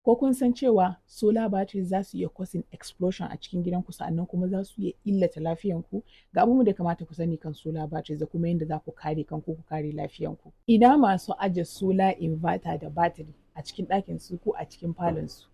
Ko kun san cewa solar batteries za su iya causing explosion a cikin gidanku sa'annan kuma za su iya illata lafiyanku? Ga abubuwan da ya kamata ku sani kan solar batteries da kuma yadda za ku kare kanku ku kare lafiyanku. Ina masu aje solar inverter da battery a cikin ɗakin su ko a cikin falon su.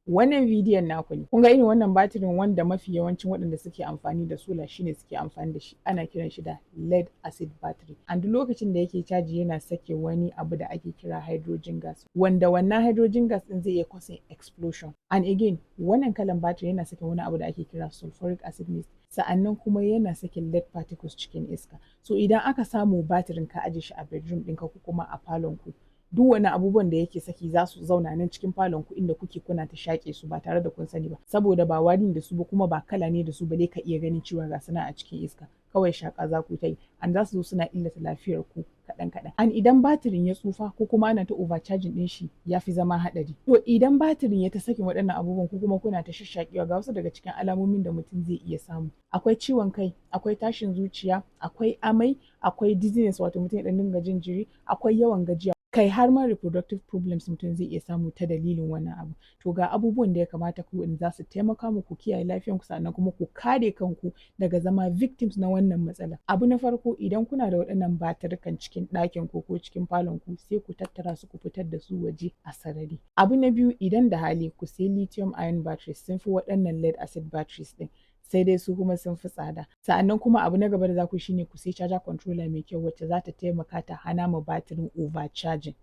Wannan bidiyon naku ne. Kun ga irin wannan batirin wanda mafi yawancin waɗanda suke amfani da solar shine suke amfani da shi, ana kiran shi da lead acid battery. And duk lokacin da yake caji yana sake wani abu da ake kira hydrogen gas, wanda wannan hydrogen gas ɗin zai iya causing explosion. And again, wannan kalan battery yana sake wani abu da ake kira sulfuric acid mist. Sa'annan kuma yana sake lead particles cikin iska. So idan aka samu batirin ka aje shi a bedroom ɗinka ko kuma a falon ku, duk wani abubuwan da yake saki za su zauna nan cikin falon ku inda kuke kuna ta shaƙe su ba tare da kun sani ba, saboda ba wari da su ba kuma ba kala ne da su ba dai ka iya ganin cewa ga suna a cikin iska, kawai shaƙa za ku ta yi, an za su zo suna illata lafiyar ku kaɗan kaɗan. An idan batirin ya tsufa ko kuma ana ta overcharging ɗin shi ya fi zama haɗari. To idan batirin ya ta sakin waɗannan abubuwan ko kuma kuna ta shashaƙewa, ga wasu daga cikin alamomin da mutum zai iya samu. Akwai ciwon kai, akwai tashin zuciya, akwai amai, akwai dizziness wato mutum ya ɗan dinga jin jiri, akwai yawan gajiya. Kai har ma reproductive problems mutum zai iya samu ta dalilin wannan abu. To ga abubuwan da ya kamata ku in za su taimaka muku kiyaye lafiyanku sannan kuma ku kare kanku daga zama victims na wannan matsala. Abu na farko, idan kuna da waɗannan batirikan cikin ɗakin ku ko cikin falon ku, sai ku tattara su ku fitar da su waje a sarari. Abu na biyu, idan da hali ku sai lithium ion batteries, sun fi waɗannan lead acid batteries ɗin, sai dai su kuma sun fi tsada. Sa'annan kuma abu na gaba da za ku shine ku sai charger controller mai kyau wacce za ta taimaka ta hana ma batirin overcharging.